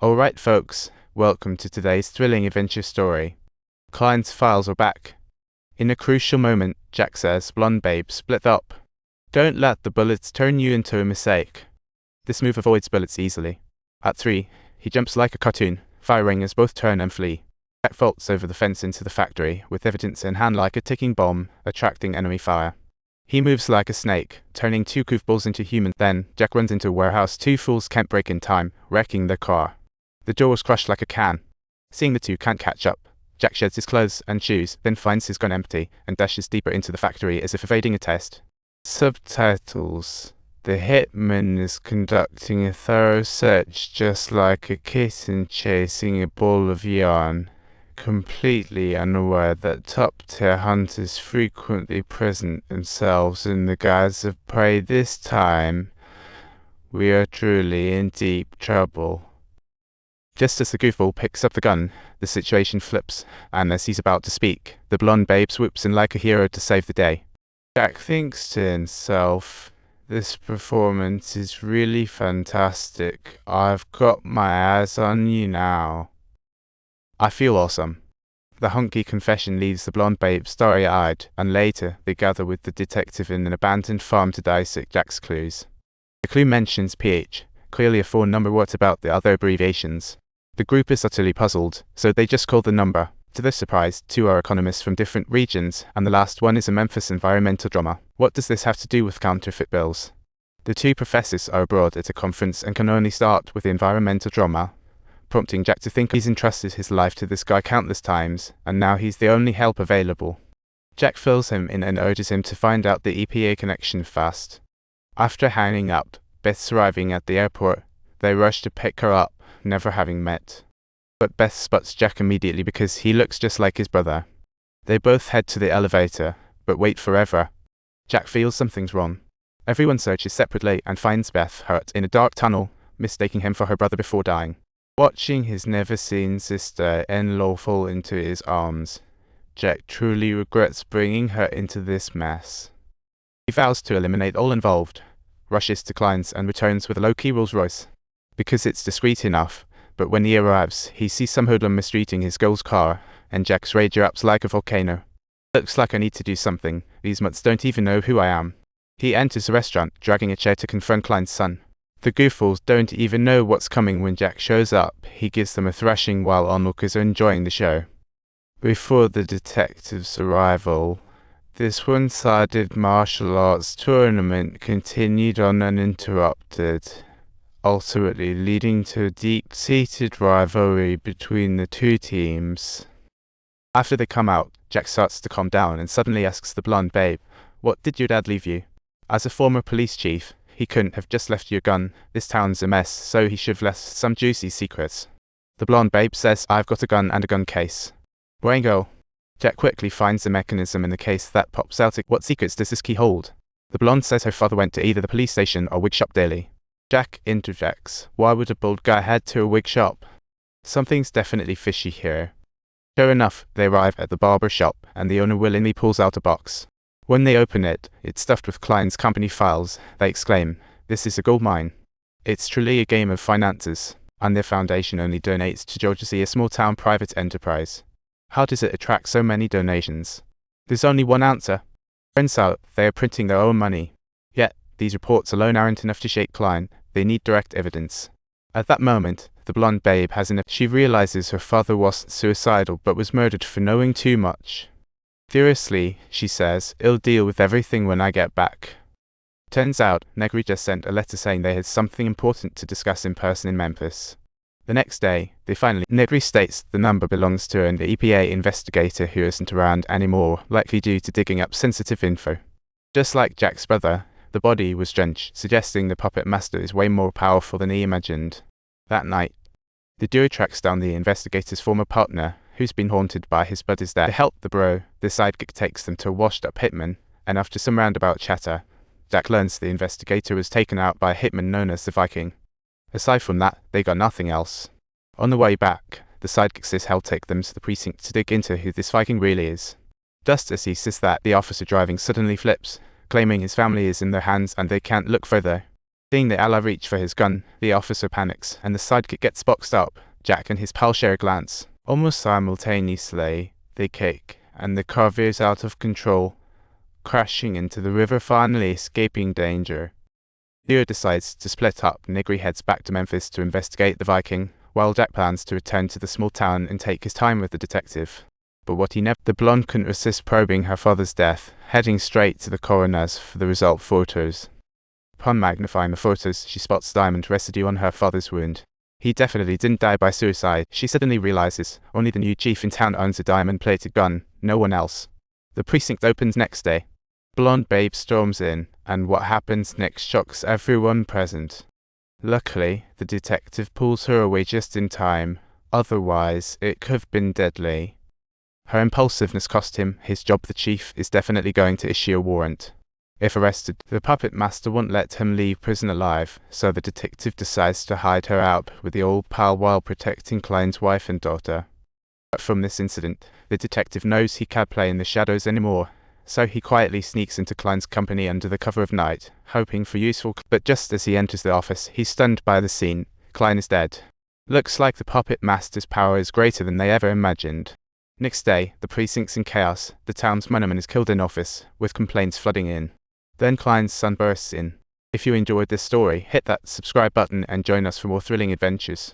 Alright folks, welcome to today's thrilling adventure story. Klein's files are back. In a crucial moment, Jack says, "Blonde babe, split up. Don't let the bullets turn you into a mistake." This move avoids bullets easily. At 3, he jumps like a cartoon, firing as both turn and flee. Jack vaults over the fence into the factory, with evidence in hand like a ticking bomb, attracting enemy fire. He moves like a snake, turning 2 goofballs into humans. Then, Jack runs into a warehouse 2 fools can't break in time, wrecking their car. The door was crushed like a can. Seeing the 2 can't catch up, Jack sheds his clothes and shoes, then finds his gun empty, and dashes deeper into the factory as if evading a test. Subtitles. The hitman is conducting a thorough search just like a kitten chasing a ball of yarn, completely unaware that top-tier hunters frequently present themselves in the guise of prey. This time, we are truly in deep trouble. Just as the goofball picks up the gun, the situation flips, and as he's about to speak, the blonde babe swoops in like a hero to save the day. Jack thinks to himself, "This performance is really fantastic. I've got my eyes on you now." I feel awesome. The hunky confession leaves the blonde babe starry-eyed, and later they gather with the detective in an abandoned farm to dissect Jack's clues. The clue mentions PH, clearly a phone number. What about the other abbreviations? The group is utterly puzzled, so they just call the number. To their surprise, 2 are economists from different regions, and the last one is a Memphis environmental drummer. What does this have to do with counterfeit bills? The 2 professors are abroad at a conference and can only start with the environmental drummer, prompting Jack to think he's entrusted his life to this guy countless times, and now he's the only help available. Jack fills him in and urges him to find out the EPA connection fast. After hanging up, Beth's arriving at the airport. They rush to pick her up, never having met. But Beth spots Jack immediately because he looks just like his brother. They both head to the elevator, but wait forever. Jack feels something's wrong. Everyone searches separately and finds Beth hurt in a dark tunnel, mistaking him for her brother before dying. Watching his never-seen sister-in-law fall into his arms, Jack truly regrets bringing her into this mess. He vows to eliminate all involved, rushes to Klein's and returns with a low-key Rolls-Royce, because it's discreet enough. But when he arrives, he sees some hoodlum mistreating his girl's car, and Jack's rage erupts like a volcano. "Looks like I need to do something. These mutts don't even know who I am." He enters the restaurant, dragging a chair to confront Klein's son. The goofballs don't even know what's coming when Jack shows up. He gives them a thrashing while onlookers are enjoying the show. Before the detective's arrival, this one-sided martial arts tournament continued on uninterrupted, ultimately leading to a deep-seated rivalry between the 2 teams. After they come out, Jack starts to calm down and suddenly asks the blonde babe, "What did your dad leave you?" As a former police chief, he couldn't have just left you a gun. This town's a mess, so he should have left some juicy secrets. The blonde babe says, "I've got a gun and a gun case." Wango. Jack quickly finds the mechanism in the case that pops out. What secrets does this key hold? The blonde says her father went to either the police station or wig shop daily. Jack interjects, "Why would a bald guy head to a wig shop? Something's definitely fishy here." Sure enough, they arrive at the barber shop, and the owner willingly pulls out a box. When they open it, it's stuffed with Klein's company files. They exclaim, "This is a gold mine." It's truly a game of finances, and their foundation only donates to Georgia, a small-town private enterprise. How does it attract so many donations? There's only one answer. Turns out they are printing their own money. Yet, these reports alone aren't enough to shake Klein. They need direct evidence. At that moment, the blonde babe has enough. She realizes her father wasn't suicidal but was murdered for knowing too much. Furiously, she says, "I'll deal with everything when I get back." Turns out, Negri just sent a letter saying they had something important to discuss in person in Memphis. The next day, Negri states the number belongs to an EPA investigator who isn't around anymore, likely due to digging up sensitive info. Just like Jack's brother, the body was drenched, suggesting the puppet master is way more powerful than he imagined. That night, the duo tracks down the investigator's former partner, who's been haunted by his buddy's death. To help the bro, the sidekick takes them to a washed-up hitman, and after some roundabout chatter, Jack learns the investigator was taken out by a hitman known as the Viking. Aside from that, they got nothing else. On the way back, the sidekick says he'll take them to the precinct to dig into who this Viking really is. Just as he says that, the officer driving suddenly flips, claiming his family is in their hands and they can't look further. Seeing the ally reach for his gun, the officer panics, and the sidekick gets boxed up. Jack and his pal share a glance. Almost simultaneously, they kick, and the car veers out of control, crashing into the river, finally escaping danger. Leo decides to split up. Nigri heads back to Memphis to investigate the Viking, while Jack plans to return to the small town and take his time with the detective. But the blonde couldn't resist probing her father's death, heading straight to the coroner's for the result photos. Upon magnifying the photos, she spots diamond residue on her father's wound. He definitely didn't die by suicide. She suddenly realizes only the new chief in town owns a diamond-plated gun, no one else. The precinct opens next day. Blonde Babe storms in, and what happens next shocks everyone present. Luckily, the detective pulls her away just in time, otherwise it could have been deadly. Her impulsiveness cost him his job. The chief is definitely going to issue a warrant. If arrested, the puppet master won't let him leave prison alive, so the detective decides to hide her out with the old pal while protecting Klein's wife and daughter. But from this incident, the detective knows he can't play in the shadows anymore, so he quietly sneaks into Klein's company under the cover of night, hoping for useful. But just as he enters the office, he's stunned by the scene. Klein is dead. Looks like the puppet master's power is greater than they ever imagined. Next day, the precinct's in chaos. The town's monoman is killed in office, with complaints flooding in. Then Klein's son bursts in. If you enjoyed this story, hit that subscribe button and join us for more thrilling adventures.